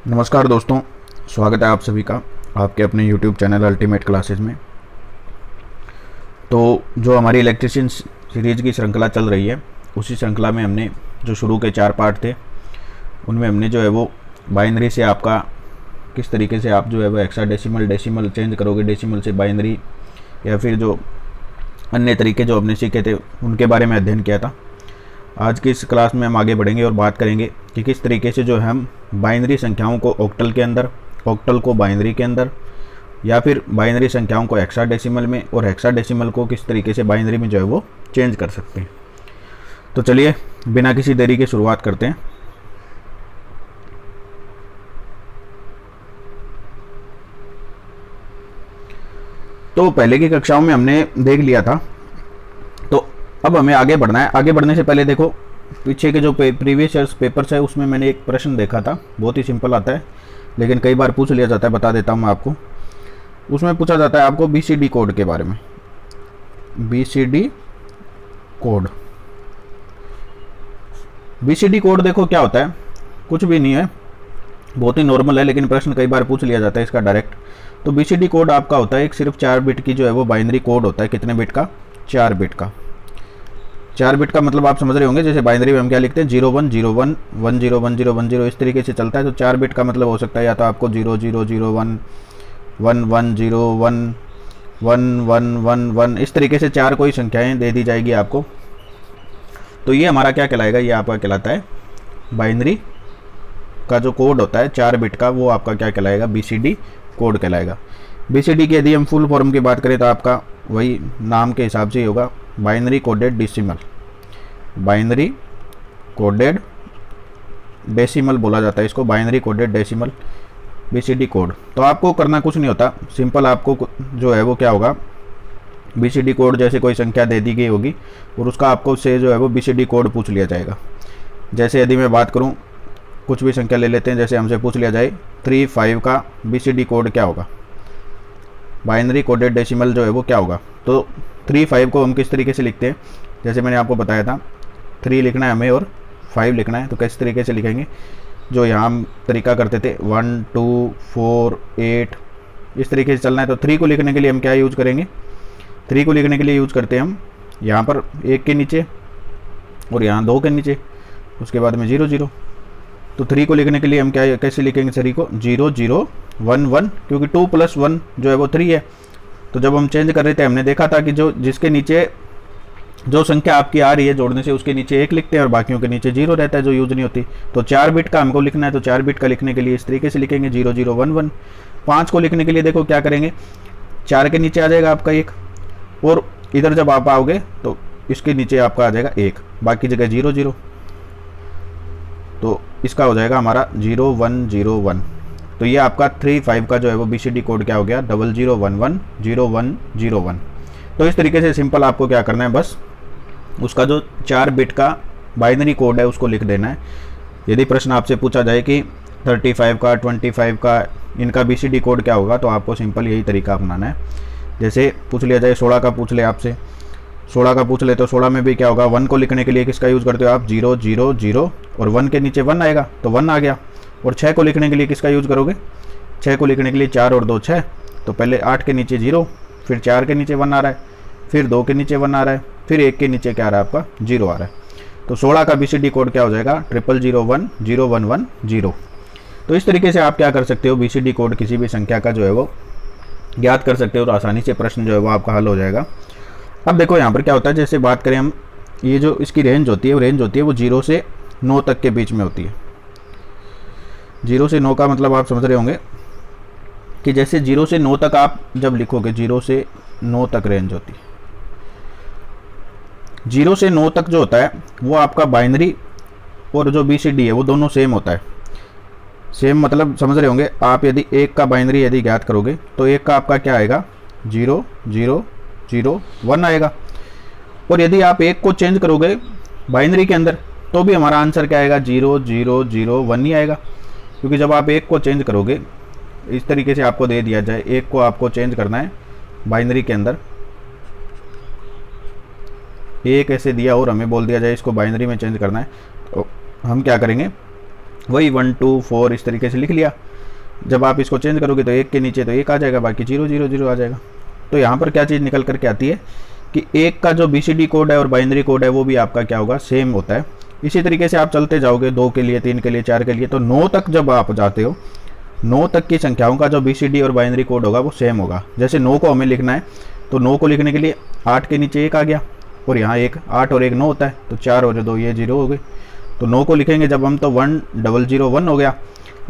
नमस्कार दोस्तों, स्वागत है आप सभी का आपके अपने YouTube चैनल अल्टीमेट क्लासेस में। तो जो हमारी इलेक्ट्रिशियन सीरीज़ की श्रृंखला चल रही है, उसी श्रृंखला में हमने जो शुरू के 4 पार्ट थे, उनमें हमने जो है वो बाइनरी से आपका किस तरीके से आप जो है वो हेक्साडेसिमल डेसिमल चेंज करोगे, डेसिमल से बाइनरी, या फिर जो अन्य तरीके जो हमने सीखे थे उनके बारे में अध्ययन किया था। आज की इस क्लास में हम आगे बढ़ेंगे और बात करेंगे कि किस तरीके से जो है हम बाइनरी संख्याओं को ऑक्टल के अंदर, ऑक्टल को बाइनरी के अंदर, या फिर बाइनरी संख्याओं को हेक्साडेसिमल में और हेक्साडेसिमल को किस तरीके से बाइनरी में जो है वो चेंज कर सकते हैं। तो चलिए बिना किसी देरी के शुरुआत करते हैं। तो पहले की कक्षाओं में हमने देख लिया था, तो अब हमें आगे बढ़ना है। आगे बढ़ने से पहले देखो, पीछे के जो प्रीवियस ईयर्स पेपर्स है उसमें मैंने एक प्रश्न देखा था, बहुत ही सिंपल आता है लेकिन कई बार पूछ लिया जाता है, बता देता हूँ मैं आपको। उसमें पूछा जाता है आपको BCD कोड के बारे में। BCD कोड, BCD कोड देखो क्या होता है, कुछ भी नहीं है, बहुत ही नॉर्मल है, लेकिन प्रश्न कई बार पूछ लिया जाता है इसका डायरेक्ट। तो BCD कोड आपका होता है एक सिर्फ 4 बिट की जो है वो बाइनरी कोड होता है। कितने बिट का? 4 बिट का। 4 बिट का मतलब आप समझ रहे होंगे, जैसे बाइनरी में हम क्या लिखते हैं 0101 101010, इस तरीके से चलता है। तो 4 बिट का मतलब हो सकता है या तो आपको 0001 1101 1111, इस तरीके से 4 कोई संख्याएं दे दी जाएगी आपको। तो ये हमारा क्या कहलाएगा, ये आपका कहलाता है बाइनरी का जो कोड होता है 4 बिट का, वो आपका क्या कहलाएगा? BCD कोड कहलाएगा। BCD की यदि हम फुल फॉर्म की बात करें तो आपका वही नाम के हिसाब से ही होगा, binary coded decimal. Binary coded decimal बोला जाता है इसको, binary coded decimal BCD code. तो आपको करना कुछ नहीं होता, सिंपल आपको जो है वो क्या होगा, BCD कोड जैसे कोई संख्या दे दी गई होगी और उसका आपको से जो है वो BCD कोड पूछ लिया जाएगा। जैसे यदि मैं बात करूं, कुछ भी संख्या ले लेते हैं, जैसे हमसे पूछ लिया जाए 35 का BCD कोड क्या होगा, बाइनरी कोडेड डेसिमल जो है वो क्या होगा। तो 35 को हम किस तरीके से लिखते हैं, जैसे मैंने आपको बताया था 3 लिखना है हमें और 5 लिखना है। तो किस तरीके से लिखेंगे, जो यहाँ हम तरीका करते थे 1 2 4 8, इस तरीके से चलना है। तो 3 को लिखने के लिए हम क्या यूज़ करेंगे, 3 को लिखने के लिए यूज़ करते हैं हम यहाँ पर 1 के नीचे और यहाँ 2 के नीचे, उसके बाद में 0 0। तो 3 को लिखने के लिए हम क्या कैसे लिखेंगे 3 को, 0 0 1 1, क्योंकि 2 + 1 जो है वो 3 है। तो जब हम चेंज कर रहे थे हमने देखा था कि जो जिसके नीचे जो संख्या आपकी आ रही है जोड़ने से, उसके नीचे 1 लिखते हैं और बाकियों के नीचे 0 रहता है जो यूज़ नहीं होती। तो 4 बिट का हमको लिखना है, तो 4 बिट का लिखने के लिए इस तरीके से लिखेंगे 0 0 1 1। 5 को लिखने के लिए देखो क्या करेंगे, 4 के नीचे आ जाएगा आपका 1, और इधर जब आप आओगे तो इसके नीचे आपका आ जाएगा 1, बाकी जगह 0 0। तो इसका हो जाएगा हमारा 0 1 0 1। तो ये आपका 35 का जो है वो BCD कोड क्या हो गया, 0011 0101। तो इस तरीके से सिंपल आपको क्या करना है, बस उसका जो 4 बिट का बाइनरी कोड है उसको लिख देना है। यदि प्रश्न आपसे पूछा जाए कि 35 का 25 का इनका BCD कोड क्या होगा, तो आपको सिंपल यही तरीका अपनाना है। जैसे पूछ लिया जाए 16 का पूछ ले आपसे, 16 का पूछ ले तो 16 में भी क्या होगा, 1 को लिखने के लिए किसका यूज़ करते हो आप, 0 0 0, और 1 के नीचे 1 आएगा तो 1 आ गया। और 6 को लिखने के लिए किसका यूज़ करोगे, 6 को लिखने के लिए 4 और 2 6, तो पहले 8 के नीचे 0, फिर 4 के नीचे 1 आ रहा है, फिर 2 के नीचे 1 आ रहा है, फिर 1 के नीचे क्या आ रहा है आपका 0 आ रहा है। तो 16 का BCD कोड क्या हो जाएगा, 0001 0110 0। तो इस तरीके से आप क्या कर सकते हो, BCD कोड किसी भी संख्या का जो है वो ज्ञात कर सकते हो, तो आसानी से प्रश्न जो है वो आपका हल हो जाएगा। अब देखो यहाँ पर क्या होता है, जैसे बात करें हम, ये जो इसकी रेंज होती है वो 0 से 9 तक के बीच में होती है। 0 से 9 का मतलब आप समझ रहे होंगे कि जैसे 0 से 9 तक आप जब लिखोगे, 0 से 9 तक रेंज होती है। 0 से 9 तक जो होता है वो आपका बाइनरी और जो BCD है वो दोनों सेम होता है। सेम मतलब समझ रहे होंगे आप, यदि 1 का बाइनरी यदि ज्ञात करोगे तो 1 का आपका क्या आएगा, 0 0 0 1 आएगा। और यदि आप 1 को चेंज करोगे बाइनरी के अंदर तो भी हमारा आंसर क्या आएगा, 0 0 0 1 ही आएगा। क्योंकि जब आप 1 को चेंज करोगे, इस तरीके से आपको दे दिया जाए 1 को आपको चेंज करना है बाइनरी के अंदर, 1 ऐसे दिया और हमें बोल दिया जाए इसको बाइनरी में चेंज करना है, तो हम क्या करेंगे, वही 1 2 4 इस तरीके से लिख लिया। जब आप इसको चेंज करोगे तो 1 के नीचे तो 1 आ जाएगा, बाकी 0 0 0 आ जाएगा। तो यहाँ पर क्या चीज़ निकल करके आती है कि 1 का जो BCD कोड है और बाइनरी कोड है वो भी आपका क्या होगा, सेम होता है। इसी तरीके से आप चलते जाओगे 2 के लिए, 3 के लिए, 4 के लिए, तो 9 तक जब आप जाते हो 9 तक की संख्याओं का जो BCD और बाइनरी कोड होगा वो सेम होगा। जैसे 9 को हमें लिखना है तो 9 को लिखने के लिए 8 के नीचे 1 आ गया और यहाँ 1, 8 और 1 9 होता है, तो 4 और 2 ये 0 हो गए। तो 9 को लिखेंगे जब हम तो 1 0 0 1 हो गया,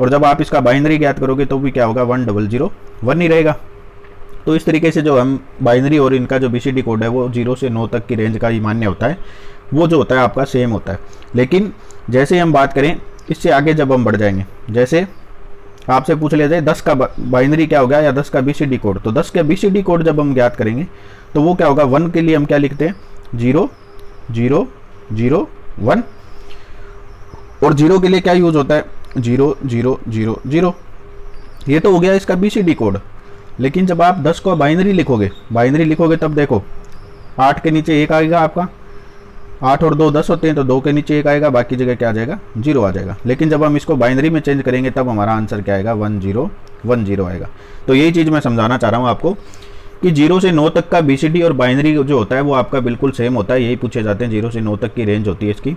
और जब आप इसका बाइनरी ज्ञात करोगे तो भी क्या होगा, 1 0 0 1 ही रहेगा। तो इस तरीके से जो हम बाइनरी और इनका जो BCD कोड है वो 0 से 9 तक की रेंज का ही मान्य होता है, वो जो होता है आपका सेम होता है। लेकिन जैसे हम बात करें इससे आगे जब हम बढ़ जाएंगे, जैसे आपसे पूछ लिया जाए 10 का बाइनरी क्या होगा या 10 का BCD कोड, तो 10 का BCD कोड जब हम ज्ञात करेंगे तो वो क्या होगा, 1 के लिए हम क्या लिखते हैं, 0 0 0 1, और 0 के लिए क्या यूज होता है, 0 0 0 0। ये तो हो गया इसका BCD कोड। लेकिन जब आप 10 को बाइनरी लिखोगे तब देखो 8 के नीचे 1 आएगा आपका, 8 और 2 10 होते हैं, तो 2 के नीचे 1 आएगा, बाकी जगह क्या आ जाएगा, 0 आ जाएगा। लेकिन जब हम इसको बाइनरी में चेंज करेंगे तब हमारा आंसर क्या आएगा, 1 0 1 0 आएगा। तो यही चीज़ मैं समझाना चाह रहा हूँ आपको कि 0 से 9 तक का BCD और बाइनरी जो होता है वो आपका बिल्कुल सेम होता है। यही पूछे जाते हैं, 0 से 9 तक की रेंज होती है इसकी।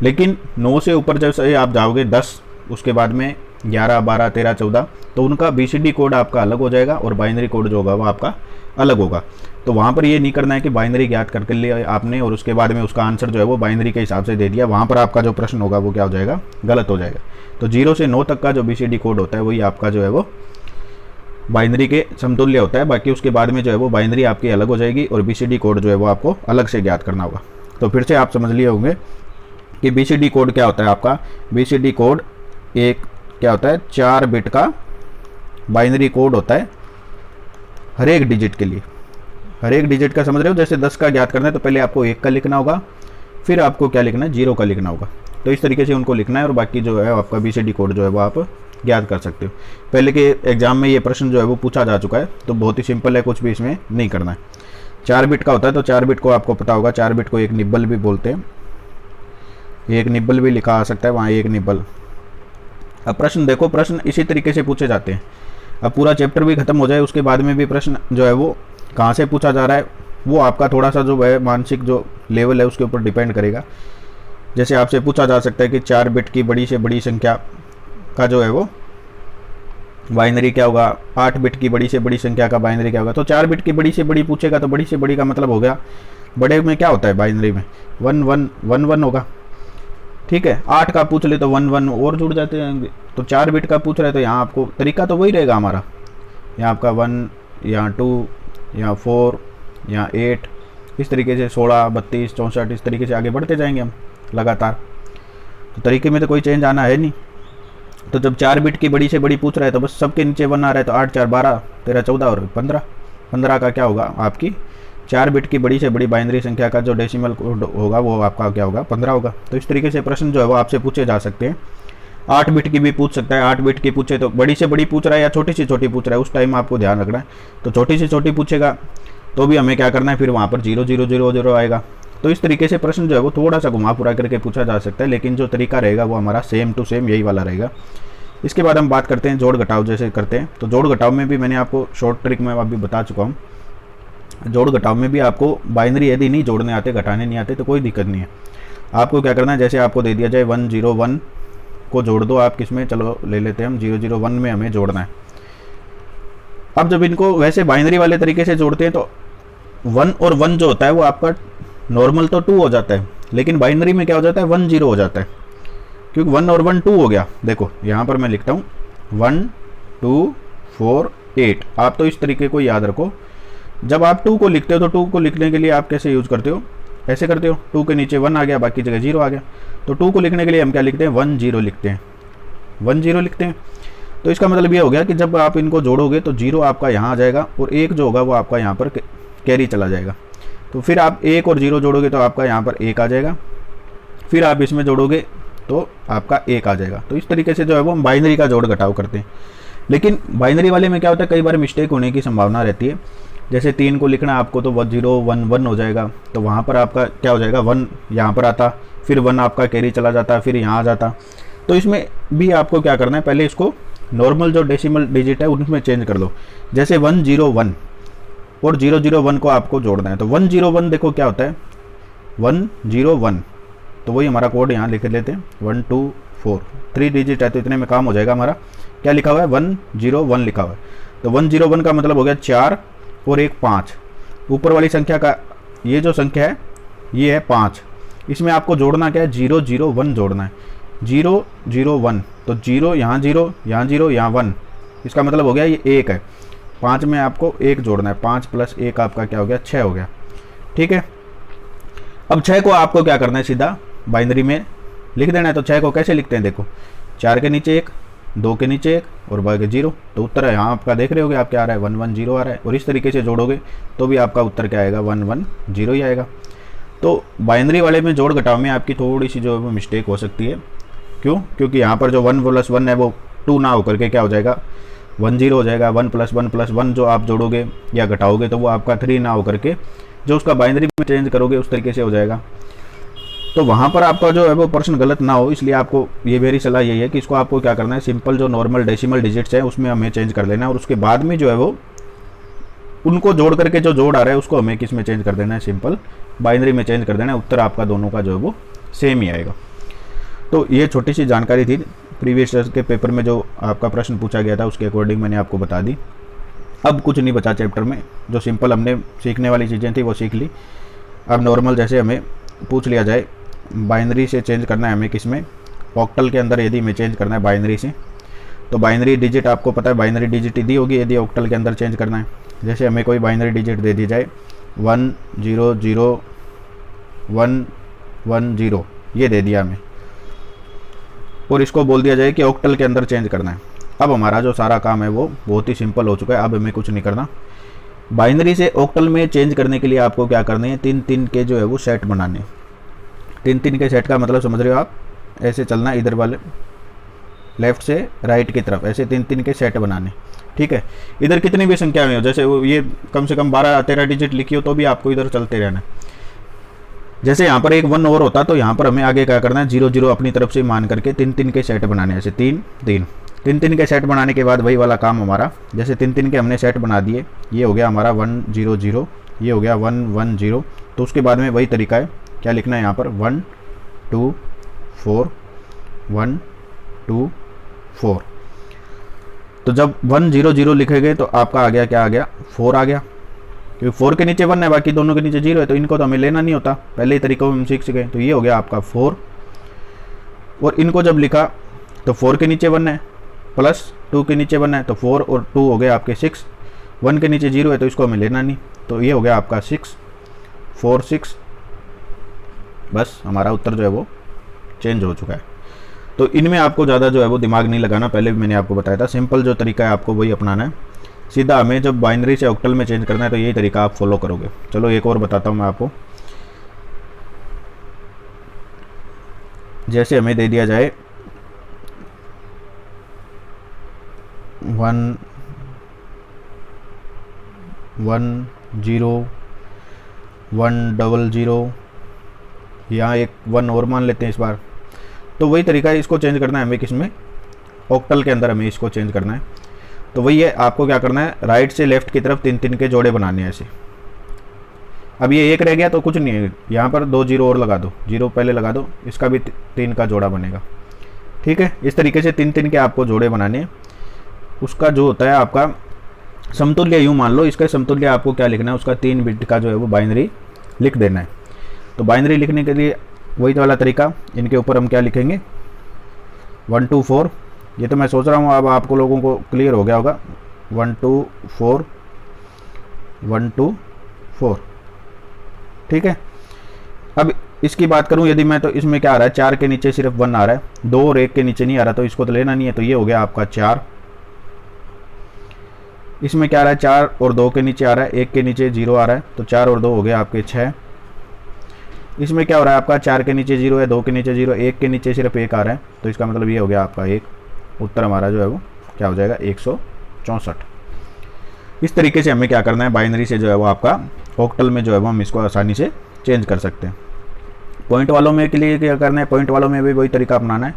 लेकिन 9 से ऊपर जैसे आप जाओगे 10, उसके बाद में 11 12 13 14, तो उनका BCD कोड आपका अलग हो जाएगा और बाइनरी कोड जो होगा वो आपका अलग होगा। तो वहाँ पर ये नहीं करना है कि बाइनरी ज्ञात करके लिए आपने और उसके बाद में उसका आंसर जो है वो बाइनरी के हिसाब से दे दिया, वहाँ पर आपका जो प्रश्न होगा वो क्या हो जाएगा, गलत हो जाएगा। तो 0 से 9 तक का जो BCD कोड होता है वही आपका जो है वो बाइनरी के समतुल्य होता है। बाकी उसके बाद में जो है वो बाइनरी आपकी अलग हो जाएगी और BCD कोड जो है वो आपको अलग से ज्ञात करना होगा। तो फिर से आप समझ लिए होंगे कि BCD कोड क्या होता है आपका। BCD कोड एक क्या होता है, 4 बिट का बाइनरी कोड होता है हर एक डिजिट के लिए। हर एक डिजिट का समझ रहे हो, जैसे 10 का ज्ञात करना है तो पहले आपको 1 का लिखना होगा, फिर आपको क्या लिखना है, 0 का लिखना होगा। तो इस तरीके से उनको लिखना है और बाकी जो है आपका BCD कोड जो है वो आप ज्ञात कर सकते हो। पहले के एग्जाम में ये प्रश्न जो है वो पूछा जा चुका है, तो बहुत ही सिंपल है, कुछ भी इसमें नहीं करना है। 4 बिट का होता है तो 4 बिट को आपको पता होगा, 4 बिट को एक निब्बल भी बोलते हैं, एक निब्बल भी लिखा आ सकता है वहाँ, एक निब्बल। अब प्रश्न देखो, प्रश्न इसी तरीके से पूछे जाते हैं। अब पूरा चैप्टर भी खत्म हो जाए उसके बाद में भी प्रश्न जो है वो कहाँ से पूछा जा रहा है वो आपका थोड़ा सा जो है मानसिक जो लेवल है उसके ऊपर डिपेंड करेगा। जैसे आपसे पूछा जा सकता है कि 4 बिट की बड़ी से बड़ी संख्या का जो है वो बाइनरी क्या होगा, 8 बिट की बड़ी से बड़ी संख्या का बाइनरी क्या होगा। तो 4 बिट की बड़ी से बड़ी पूछेगा तो बड़ी से बड़ी का मतलब हो गया, बड़े में क्या होता है बाइनरी में 1 1 1 1 होगा, ठीक है। 8 का पूछ ले तो 1 1 और जुड़ जाते हैं। तो 4 बिट का पूछ रहे हैं तो यहाँ आपको तरीका तो वही रहेगा हमारा, यहाँ आपका 1, यहाँ 2, यहाँ 4, यहाँ 8, इस तरीके से 16 32 64 इस तरीके से आगे बढ़ते जाएंगे हम लगातार। तो तरीके में तो कोई चेंज आना है नहीं। तो जब 4 बिट की बड़ी से बड़ी पूछ रहा है तो बस सबके नीचे 1 आ रहा है, तो 8 4 12 13 14 और 15, 15 का क्या होगा आपकी 4 बिट की बड़ी से बड़ी बाइनरी संख्या का जो डेसिमल कोड होगा वो आपका क्या होगा, 15 होगा। तो इस तरीके से प्रश्न जो है वो आपसे पूछे जा सकते हैं। 8 बिट की भी पूछ सकता है, 8 बिट की पूछे तो बड़ी से बड़ी पूछ रहा है या छोटी से छोटी पूछ रहा है, उस टाइम आपको ध्यान रखना है। तो छोटी से छोटी पूछेगा तो भी हमें क्या करना है, फिर वहाँ पर 0 0 0 0 आएगा। तो इस तरीके से प्रश्न जो है वो थोड़ा सा घुमा पूरा करके पूछा जा सकता है, लेकिन जो तरीका रहेगा वो हमारा सेम टू सेम यही वाला रहेगा। इसके बाद हम बात करते हैं जोड़ घटाव जैसे करते हैं। तो जोड़ घटाव में भी मैंने आपको शॉर्ट ट्रिक में अभी बता चुका हूँ। जोड़ घटाव में भी आपको बाइनरी यदि नहीं जोड़ने आते, घटाने नहीं आते तो कोई दिक्कत नहीं है। आपको क्या करना है, जैसे आपको दे दिया जाए 1 0 1 को जोड़ दो आप किस में, चलो ले लेते हैं हम 0 0 1 में हमें जोड़ना है। अब जब इनको वैसे बाइनरी वाले तरीके से जोड़ते हैं तो 1 और 1 जो होता है वो आपका नॉर्मल तो 2 हो जाता है, लेकिन बाइनरी में क्या हो जाता है 1 0 हो जाता है, क्योंकि 1 और 1 2 हो गया। देखो यहाँ पर मैं लिखता हूँ 1 2 4 8। आप तो इस तरीके को याद रखो। जब आप 2 को लिखते हो तो 2 को लिखने के लिए आप कैसे यूज़ करते हो, ऐसे करते हो, 2 के नीचे 1 आ गया, बाकी जगह 0 आ गया। तो 2 को लिखने के लिए हम क्या लिखते हैं, 1 0 लिखते हैं, 1 0 लिखते हैं। तो इसका मतलब ये हो गया कि जब आप इनको जोड़ोगे तो 0 आपका यहाँ आ जाएगा और 1 जो होगा वो आपका यहाँ पर कैरी चला जाएगा। तो फिर आप 1 और 0 जोड़ोगे तो आपका यहाँ पर 1 आ जाएगा, फिर आप इसमें जोड़ोगे तो आपका 1 आ जाएगा। तो इस तरीके से जो है वो हम बाइनरी का जोड़ घटाव करते हैं। लेकिन बाइनरी वाले में क्या होता है, कई बार मिस्टेक होने की संभावना रहती है। जैसे 3 को लिखना आपको तो 0 1 1 हो जाएगा, तो वहाँ पर आपका क्या हो जाएगा 1 यहाँ पर आता, फिर 1 आपका कैरी चला जाता, फिर यहाँ आ जाता। तो इसमें भी आपको क्या करना है, पहले इसको नॉर्मल जो डेसिमल डिजिट है उनमें चेंज कर दो। जैसे 101 और 001 को आपको जोड़ना है, तो 101 देखो क्या होता है 101, तो वही हमारा कोड यहाँ लिख लेते हैं 124, 3 डिजिट है तो इतने में काम हो जाएगा हमारा। क्या लिखा हुआ है 101 लिखा हुआ है, तो 101 का मतलब हो गया 4 और 1 5। ऊपर वाली संख्या का ये जो संख्या है ये है 5, इसमें आपको जोड़ना क्या है 001 जोड़ना है, 001, तो 0 यहाँ 0 यहाँ 0 यहाँ 1, इसका मतलब हो गया ये 1 है। 5 में आपको 1 जोड़ना है, 5 + 1 आपका क्या हो गया 6 हो गया। ठीक है, अब 6 को आपको क्या करना है सीधा बाइनरी में लिख देना है। तो 6 को कैसे लिखते हैं देखो, 4 के नीचे 1, 2 के नीचे 1 और बाकी 0, तो उत्तर है यहाँ आपका देख रहे होगे आप क्या आ रहा है 110 आ रहा है। और इस तरीके से जोड़ोगे तो भी आपका उत्तर क्या आएगा 110 ही आएगा। तो बाइनरी वाले में जोड़ घटाव में आपकी थोड़ी सी जो है मिस्टेक हो सकती है, क्यों, क्योंकि यहाँ पर जो 1 + 1 है वो 2 ना होकर के क्या हो जाएगा 10 हो जाएगा। 1 + 1 + 1 जो आप जोड़ोगे या घटाओगे तो वो आपका 3 ना होकर के जो उसका बाइनरी में चेंज करोगे उस तरीके से हो जाएगा। तो वहाँ पर आपका जो है वो प्रश्न गलत ना हो, इसलिए आपको ये मेरी सलाह यही है कि इसको आपको क्या करना है, सिंपल जो नॉर्मल डेसिमल डिजिट्स है उसमें हमें चेंज कर देना है, और उसके बाद में जो है वो उनको जोड़ करके जो जोड़ आ रहा है उसको हमें किस में चेंज कर देना है, सिंपल बाइनरी में चेंज कर देना है। उत्तर आपका दोनों का जो है वो सेम ही आएगा। तो ये छोटी सी जानकारी थी, प्रीवियस ईयर के पेपर में जो आपका प्रश्न पूछा गया था उसके अकॉर्डिंग मैंने आपको बता दी। अब कुछ नहीं बचा चैप्टर में, जो सिंपल हमने सीखने वाली चीज़ें थी वो सीख ली। अब नॉर्मल जैसे हमें पूछ लिया जाए बाइनरी से चेंज करना है हमें किस में, ऑक्टल के अंदर यदि हमें चेंज करना है बाइनरी से, तो बाइनरी डिजिट आपको पता है बाइनरी डिजिट दी होगी यदि ऑक्टल के अंदर चेंज करना है। जैसे हमें कोई बाइनरी डिजिट दे दी जाए 1001110 ये दे दिया हमें, और इसको बोल दिया जाए कि ऑक्टल के अंदर चेंज करना है। अब हमारा जो सारा काम है वो बहुत ही सिंपल हो चुका है, अब हमें कुछ नहीं करना। बाइनरी से ऑक्टल में चेंज करने के लिए आपको क्या करने हैं, 3-3 के जो है वो सेट बनाने हैं। 3-3 के सेट का मतलब समझ रहे हो आप, ऐसे चलना इधर वाले लेफ्ट से राइट की तरफ, ऐसे 3-3 के सेट बनाने। ठीक है, इधर कितनी भी संख्या में हो, जैसे वो ये कम से कम 12-13 डिजिट लिखी हो तो भी आपको इधर चलते रहना है। जैसे यहाँ पर एक 1 और होता तो यहाँ पर हमें आगे क्या करना है 0-0 अपनी तरफ से मान करके 3-3 के सेट बनाने हैं, ऐसे 3-3 के सेट बनाने के बाद वही वाला काम हमारा, जैसे 3-3 के हमने सेट बना दिए, ये हो गया हमारा 100, ये हो गया 110, तो उसके बाद में वही तरीका है, क्या लिखना है यहाँ पर 1 2 4 1 2 4। तो जब 100 लिखेंगे तो आपका आ गया, क्या आ गया 4 आ गया, क्योंकि 4 के नीचे 1 है बाकी दोनों के नीचे 0 है, तो इनको तो हमें लेना नहीं होता, पहले ही तरीकों में हम सीख गए। तो ये हो गया आपका 4, और इनको जब लिखा तो 4 के नीचे 1 है प्लस 2 के नीचे 1 है, तो 4 और 2 हो गए आपके 6, 1 के नीचे 0 है तो इसको हमें लेना नहीं, तो ये हो गया आपका 6 4 6। बस हमारा उत्तर जो है वो चेंज हो चुका है। तो इनमें आपको ज़्यादा जो है वो दिमाग नहीं लगाना, पहले भी मैंने आपको बताया था, सिंपल जो तरीका है आपको वही अपनाना है। सीधा हमें जब बाइनरी से ऑक्टल में चेंज करना है तो यही तरीका आप फॉलो करोगे। चलो एक और बताता हूँ मैं आपको, जैसे हमें दे दिया जाए 1 1 0 100, यहाँ एक 1 और मान लेते हैं इस बार, तो वही तरीका है, इसको चेंज करना है हमें किसमें, ऑक्टल के अंदर हमें इसको चेंज करना है। तो वही है, आपको क्या करना है राइट से लेफ्ट की तरफ 3-3 के जोड़े बनाने हैं ऐसे। अब ये 1 रह गया तो कुछ नहीं है, यहाँ पर 2 0 और लगा दो, 0 पहले लगा दो, इसका भी 3 का जोड़ा बनेगा। ठीक है, इस तरीके से 3-3 के आपको जोड़े बनाने हैं। उसका जो होता है आपका समतुल्य, यूँ मान लो इसका समतुल्य आपको क्या लिखना है, उसका 3 बिट का जो है वो बाइनरी लिख देना है। तो बाइनरी लिखने के लिए वही वाला तरीका, इनके ऊपर हम क्या लिखेंगे 1 2 4, ये तो मैं सोच रहा हूँ अब आपको लोगों को क्लियर हो गया होगा, 1 2 4 1 2 4। ठीक है, अब इसकी बात करूँ यदि मैं, तो इसमें क्या आ रहा है 4 के नीचे सिर्फ 1 आ रहा है, 2 और 1 के नीचे नहीं आ रहा, तो इसको तो लेना नहीं है, तो ये हो गया आपका 4। इसमें क्या आ रहा है 4 और 2 के नीचे आ रहा है, 1 के नीचे 0 आ रहा है, तो 4 और 2 हो गया आपके 6। इसमेमें क्या हो रहा है आपका 4 के नीचे 0 है, 2 के नीचे 0, 1 के नीचे सिर्फ 1 आ रहा है, तो इसका मतलब ये हो गया आपका 1। उत्तर हमारा जो है वो क्या हो जाएगा 164। इस तरीके से हमें क्या करना है, बाइनरी से जो है वो आपका ऑक्टल में जो है वो हम इसको आसानी से चेंज कर सकते हैं। पॉइंट वालों में के लिए क्या करना है, पॉइंट वालों में भी वही तरीका अपनाना है।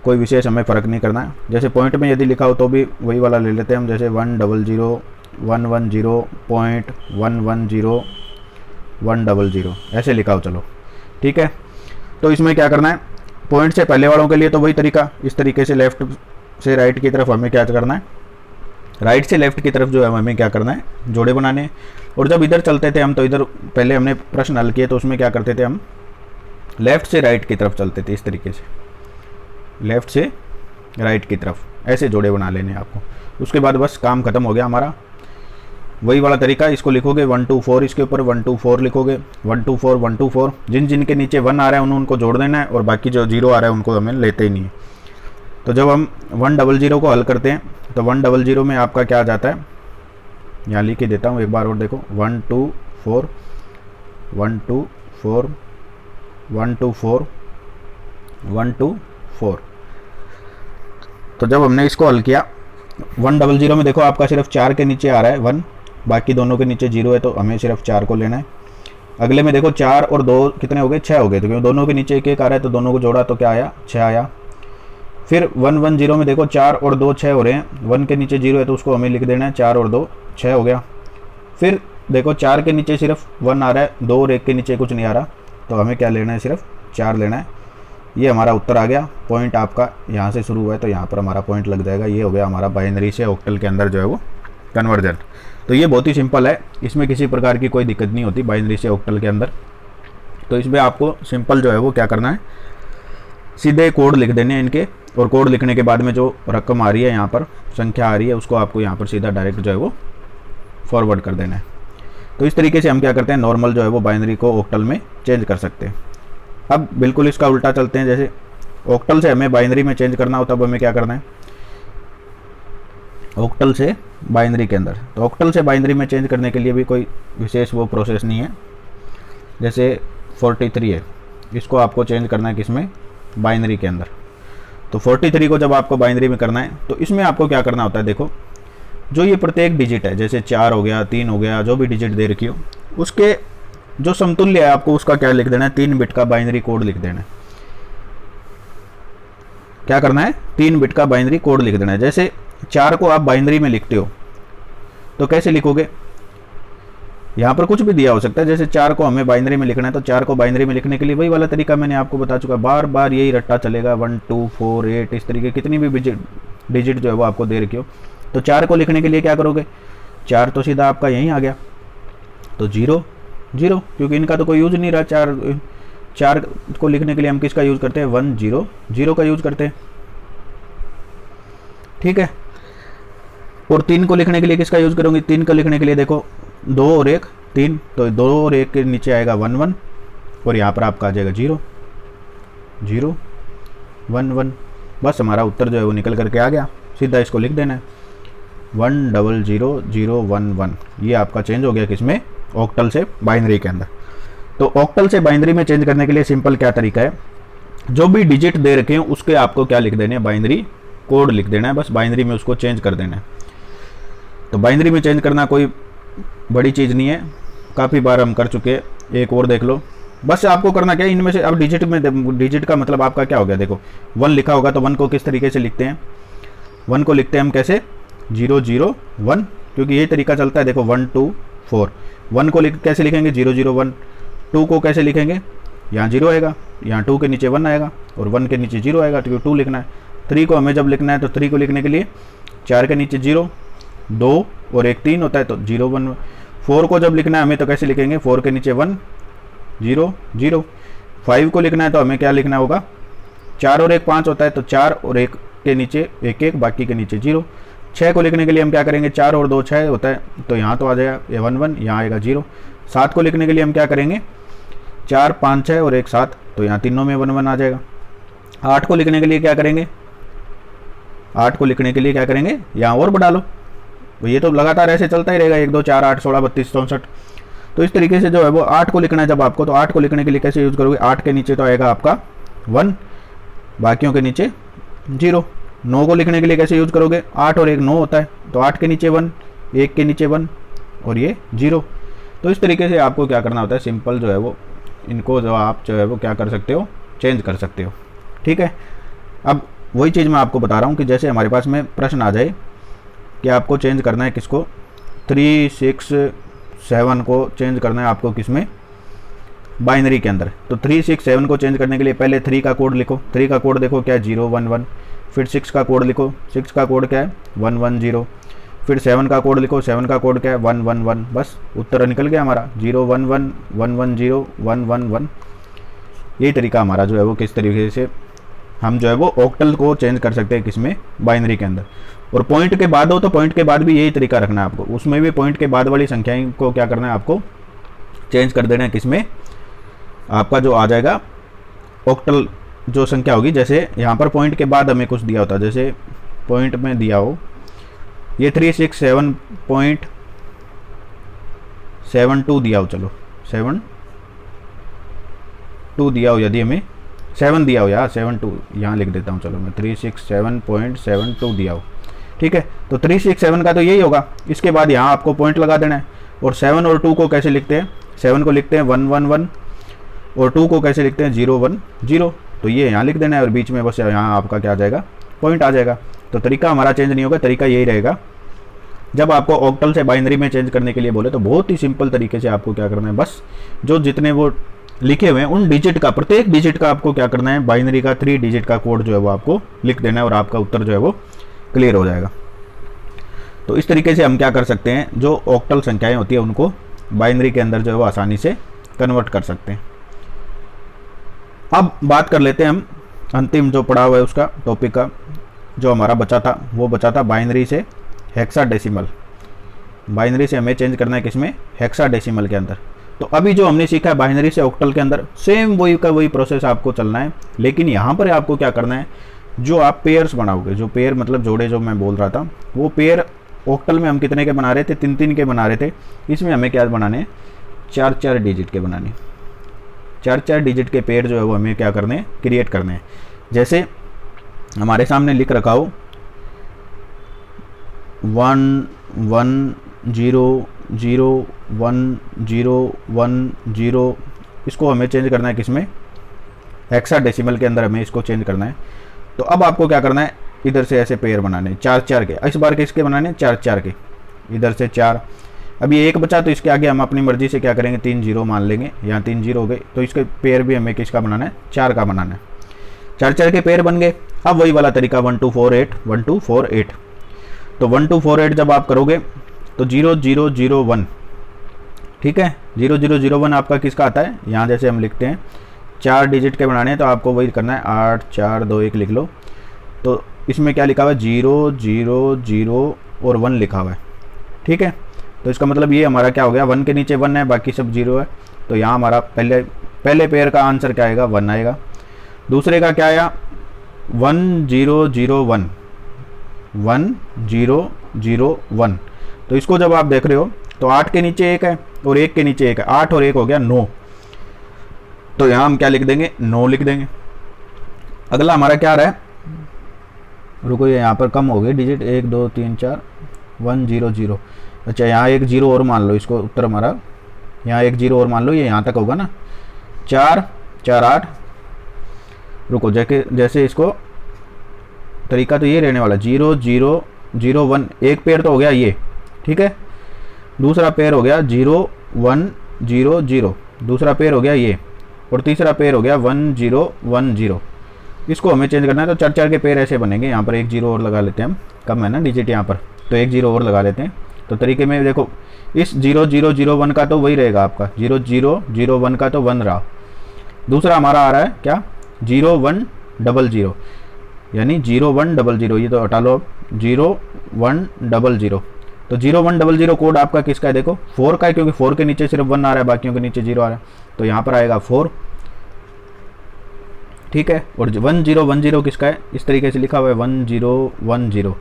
कोई विशेष हमें फ़र्क नहीं करना है। जैसे पॉइंट में यदि लिखा हो तो भी वही वाला ले लेते हैं हम, जैसे 100,110,110,100 ऐसे लिखा हो, चलो ठीक है। तो इसमें क्या करना है, पॉइंट से पहले वालों के लिए तो वही तरीका, इस तरीके से लेफ़्ट से राइट की तरफ हमें क्या करना है, राइट से लेफ़्ट की तरफ जो है हमें क्या करना है, जोड़े बनाने हैं। और जब इधर चलते थे हम, तो इधर पहले हमने प्रश्न हल किए तो उसमें क्या करते थे हम, लेफ़्ट से राइट की तरफ चलते थे, इस तरीके से लेफ़्ट से राइट की तरफ ऐसे जोड़े बना लेने आपको। उसके बाद बस काम खत्म हो गया हमारा। वही वाला तरीका, इसको लिखोगे 1 2 4, इसके ऊपर 1 2 4 लिखोगे, 1 2 4 1 2 4, जिन जिन के नीचे 1 आ रहा है उनको जोड़ देना है, और बाकी जो 0 आ रहा है उनको हमें लेते ही नहीं है। तो जब हम 100 को हल करते हैं तो 100 में आपका क्या आ जाता है, यहाँ लिख के देता हूँ एक बार और देखो, 1 2 4 1 2 4 1 2 4 1 2 4। तो जब हमने इसको हल किया 100 में देखो आपका सिर्फ 4 के नीचे आ रहा है 1, बाकी दोनों के नीचे 0 है, तो हमें सिर्फ 4 को लेना है। अगले में देखो 4 और 2 कितने हो गए, 6 हो गए, तो क्योंकि दोनों के नीचे एक एक आ रहा है तो दोनों को जोड़ा तो क्या आया, 6 आया। फिर 110 में देखो 4 और 2 6 हो रहे हैं, 1 के नीचे 0 है तो उसको हमें लिख देना है, 4 और 2 6 हो गया। फिर देखो 4 के नीचे सिर्फ 1 आ रहा है, 2 और 1 के नीचे कुछ नहीं आ रहा, तो हमें क्या लेना है, सिर्फ 4 लेना है। ये हमारा उत्तर आ गया। पॉइंट आपका यहाँ से शुरू हुआ है तो यहाँ पर हमारा पॉइंट लग जाएगा। ये हो गया हमारा बाइनरी से ऑक्टल के अंदर जो है वो कन्वर्जन। तो ये बहुत ही सिंपल है, इसमें किसी प्रकार की कोई दिक्कत नहीं होती बाइनरी से ऑक्टल के अंदर। तो इसमें आपको सिंपल जो है वो क्या करना है, सीधे कोड लिख देने हैं इनके, और कोड लिखने के बाद में जो रकम आ रही है यहाँ पर, संख्या आ रही है, उसको आपको यहाँ पर सीधा डायरेक्ट जो है वो फॉरवर्ड कर देना है। तो इस तरीके से हम क्या करते हैं, नॉर्मल जो है वो बाइनरी को ऑक्टल में चेंज कर सकते हैं। अब बिल्कुल इसका उल्टा चलते हैं, जैसे ऑक्टल से हमें बाइनरी में चेंज करना हो तब हमें क्या करना है, ऑक्टल से बाइनरी के अंदर। तो ऑक्टल से बाइनरी में चेंज करने के लिए भी कोई विशेष वो प्रोसेस नहीं है। जैसे 43 है, इसको आपको चेंज करना है किसमें, बाइनरी के अंदर। तो 43 को जब आपको बाइनरी में करना है तो इसमें आपको क्या करना होता है, देखो जो ये प्रत्येक डिजिट है, जैसे 4 हो गया, 3 हो गया, जो भी डिजिट दे रखी हो, उसके जो समतुल्य है आपको उसका क्या लिख देना है, 3 बिट का बाइनरी कोड लिख देना है। क्या करना है, 3 बिट का बाइनरी कोड लिख देना है। जैसे 4 को आप बाइनरी में लिखते हो तो कैसे लिखोगे, यहाँ पर कुछ भी दिया हो सकता है। जैसे 4 को हमें बाइनरी में लिखना है तो 4 को बाइनरी में लिखने के लिए वही वाला तरीका मैंने आपको बता चुका, बार बार यही रट्टा चलेगा, 1 2 4 8 इस तरीके कितनी भी डिजिट जो है वो आपको दे रखी हो। तो 4 को लिखने के लिए क्या करोगे, 4 तो सीधा आपका यहीं आ गया, तो 0 0, क्योंकि इनका तो कोई यूज नहीं रहा। 4 को लिखने के लिए हम किसका यूज करते हैं, 1 0 0 का यूज करते हैं, ठीक है। और 3 को लिखने के लिए किसका यूज करोगे, 3 को लिखने के लिए देखो 2 और 1 3, तो 2 और 1 के नीचे आएगा 1 1, और यहाँ पर आपका आ जाएगा 0 0 1 1। बस हमारा उत्तर जो है वो निकल करके आ गया। सीधा इसको लिख देना है 100,011। ये आपका चेंज हो गया किसमें, ऑक्टल से बाइनरी के अंदर। तो ऑक्टल से बाइनरी में चेंज करने के लिए सिंपल क्या तरीका है, जो भी डिजिट दे रखे हैं उसके आपको क्या लिख देने हैं, बाइनरी कोड लिख देना है, बस बाइनरी में उसको चेंज कर देना है। तो बाइनरी में चेंज करना कोई बड़ी चीज़ नहीं है, काफ़ी बार हम कर चुके हैं। एक और देख लो, बस आपको करना क्या है, इनमें से अब डिजिट का मतलब आपका क्या हो गया, देखो 1 लिखा होगा तो 1 को किस तरीके से लिखते हैं, 1 को लिखते हैं हम कैसे, 0 0 1, क्योंकि ये तरीका चलता है। देखो 1 2 4, 1 को कैसे लिखेंगे, 0 0 1। 2 को कैसे लिखेंगे, यहाँ 0 आएगा, यहाँ 2 के नीचे 1 आएगा, और 1 के नीचे 0 आएगा, क्योंकि 2 लिखना है। 3 को हमें जब लिखना है तो 3 को लिखने के लिए 4 के नीचे 0, 2 और 1 3 होता है, तो 0 1। 4 को जब लिखना है हमें तो कैसे लिखेंगे, 4 के नीचे 1 0 0। 5 को लिखना है तो हमें क्या लिखना होगा, 4 और 1 5 होता है, तो 4 और 1 के नीचे 1 1, बाकी के नीचे 0। 6 को लिखने के लिए हम क्या करेंगे, 4 और 2 6 होता है, तो यहाँ तो आ जाएगा ये 1 1, यहाँ आएगा 0। 7 को लिखने के लिए हम क्या करेंगे, 4 5 6 और 1 7, तो यहाँ तीनों में 1 1 आ जाएगा। 8 को लिखने के लिए क्या करेंगे, 8 को लिखने के लिए क्या करेंगे, यहाँ और बढ़ा लो। तो ये तो लगातार ऐसे चलता ही रहेगा, 1 2 4 8 16 32 64। तो इस तरीके से जो है वो 8 को लिखना है जब आपको, तो 8 को लिखने के लिए कैसे यूज़ करोगे, 8 के नीचे तो आएगा आपका 1, बाकियों के नीचे 0। 9 को लिखने के लिए कैसे यूज करोगे, 8 और 1 9 होता है, तो 8 के नीचे 1, 1 के नीचे 1 और ये 0। तो इस तरीके से आपको क्या करना होता है, सिंपल जो है वो इनको जो आप जो है वो क्या कर सकते हो, चेंज कर सकते हो, ठीक है। अब वही चीज़ मैं आपको बता रहा हूँ कि जैसे हमारे पास में प्रश्न आ जाए कि आपको चेंज करना है किसको, 3, 6, 7 को चेंज करना है आपको किसमें, बाइनरी के अंदर। तो 3, 6, 7 को चेंज करने के लिए पहले 3 का कोड लिखो। 3 का कोड देखो क्या है, 0, 1, 1। फिर 6 का कोड लिखो, 6 का कोड क्या है, 1, 1, 0। फिर 7 का कोड लिखो, 7 का कोड क्या है, 1, 1, 1। बस उत्तर निकल गया हमारा, 0, 1, 1, 1, 1, 0, 1, 1, 1। यही तरीका हमारा जो है वो किस तरीके से हम जो है वो ऑक्टल को चेंज कर सकते हैं किसमें, बाइनरी के अंदर। और पॉइंट के बाद हो तो पॉइंट के बाद भी यही तरीका रखना है आपको, उसमें भी पॉइंट के बाद वाली संख्याएं को क्या करना है आपको, चेंज कर देना है किसमें, आपका जो आ जाएगा ऑक्टल जो संख्या होगी। जैसे यहाँ पर पॉइंट के बाद हमें कुछ दिया होता है, जैसे पॉइंट में दिया हो ये 367.72 दिया हो, चलो 72 दिया हो, यदि हमें 7 दिया हो यार, 72 यहाँ लिख देता हूँ, चलो मैं 367.72 दिया हो, ठीक है। तो 367 का तो यही होगा, इसके बाद यहाँ आपको पॉइंट लगा देना है। और 7 और 2 को कैसे लिखते हैं, 7 को लिखते हैं 1, 1, 1 और 2 को कैसे लिखते हैं 0, 1, 0। तो ये यहाँ लिख देना है और बीच में बस यहाँ आपका क्या आ जाएगा, पॉइंट आ जाएगा। तो तरीका हमारा चेंज नहीं होगा, तरीका यही रहेगा। जब आपको ऑक्टल से बाइनरी में चेंज करने के लिए बोले तो बहुत ही सिंपल तरीके से आपको क्या करना है, बस जो जितने वो लिखे हुए हैं उन डिजिट का, प्रत्येक डिजिट का आपको क्या करना है, बाइनरी का 3 डिजिट का कोड जो है वो आपको लिख देना है और आपका उत्तर जो है वो क्लियर हो जाएगा। तो इस तरीके से हम क्या कर सकते हैं, जो ऑक्टल संख्याएं होती है उनको बाइनरी के अंदर जो है वो आसानी से कन्वर्ट कर सकते हैं। अब बात कर लेते हैं हम अंतिम जो पड़ा हुआ है उसका टॉपिक का, जो हमारा बचा था, वो बचा था बाइनरी से हेक्साडेसिमल। बाइनरी से हमें चेंज करना है किसमें, हेक्साडेसिमल के अंदर। तो अभी जो हमने सीखा है बाइनरी से ऑक्टल के अंदर, सेम वही का वही प्रोसेस आपको चलना है। लेकिन यहाँ पर आपको क्या करना है, जो आप पेयर्स बनाओगे, जो पेयर मतलब जोड़े जो मैं बोल रहा था, वो पेयर ऑक्टल में हम कितने के बना रहे थे, 3-3 के बना रहे थे। इसमें हमें क्या बनाने हैं, 4-4 डिजिट के बनाने। 4-4 डिजिट के पेयर जो है वो हमें क्या करने हैं, क्रिएट करने हैं। जैसे हमारे सामने लिख रखा हो 1, 1, 0, 0, 1, 0, 1, 0। इसको हमें चेंज करना है किसमें, हेक्साडेसिमल के अंदर हमें इसको चेंज करना है। तो अब आपको क्या करना है, इधर से ऐसे पेयर बनाने हैं 4-4 के। इस बार किसके बनाने हैं, 4-4 के। इधर से 4, अभी 1 बचा तो इसके आगे हम अपनी मर्जी से क्या करेंगे, 3 0 मान लेंगे। यहाँ 3 0 हो गए तो इसके पेयर भी हमें किसका बनाना है, 4 का बनाना है। 4-4 के पेयर बन गए। अब वही वाला तरीका 1 2 4 8, 1 2 4 8। तो 1 2 4 8 जब आप करोगे तो 0 0 0 1, ठीक है। 0 0 0 1 आपका किसका आता है, यहाँ जैसे हम लिखते हैं 4 डिजिट के बनाने हैं तो आपको वही करना है, 8 4 2 1 लिख लो। तो इसमें क्या लिखा हुआ है, 0 0 0 और 1 लिखा हुआ है, ठीक है। तो इसका मतलब ये हमारा क्या हो गया, 1 के नीचे 1 है, बाकी सब 0 है। तो यहाँ हमारा पहले पेयर का आंसर क्या आएगा, 1 आएगा। दूसरे का क्या आया, 1 0 0 1, 1 0 0 1। तो इसको जब आप देख रहे हो तो 8 के नीचे 1 है और 1 के नीचे 1 है, 8 और 1 हो गया 9। तो यहाँ हम क्या लिख देंगे, 9 लिख देंगे। अगला हमारा क्या रहा है, रुको ये यहाँ पर कम हो गए डिजिट, 1 2 3 4, 1 0 0। अच्छा यहाँ 1 0 और मान लो, इसको उत्तर हमारा यहाँ 1 0 और मान लो, ये यहाँ तक होगा ना, 4 4 8। रुको जैसे इसको तरीका तो ये रहने वाला, 0 0 0 1, एक पेयर तो हो गया ये, ठीक है। दूसरा पेयर हो गया 0 1 0 0, दूसरा पेयर हो गया ये, और तीसरा पेयर हो गया 1 0 1 0। इसको हमें चेंज करना है। तो 4-4 के पेयर ऐसे बनेंगे। यहाँ पर 1 0 और लगा लेते हैं हम, कम है ना डिजिट यहाँ पर, तो 1 0 और लगा लेते हैं। तो तरीके में देखो, इस 0 0 0 1 का तो वही रहेगा आपका, 0 0 0 1 का तो 1 रहा। दूसरा हमारा आ रहा है क्या, 0 1 0 0, यानी 0 1 0 0, ये तो हटा लो, 0 1 0 0। तो 0 1 0 0 कोड आपका किसका है, देखो 4 का है, क्योंकि 4 के नीचे सिर्फ 1 आ रहा है, बाकियों के नीचे 0 आ रहा है। तो यहाँ पर आएगा 4, ठीक है। और 1 0 1 0 किसका है, इस तरीके से लिखा हुआ है 1 0 1 0।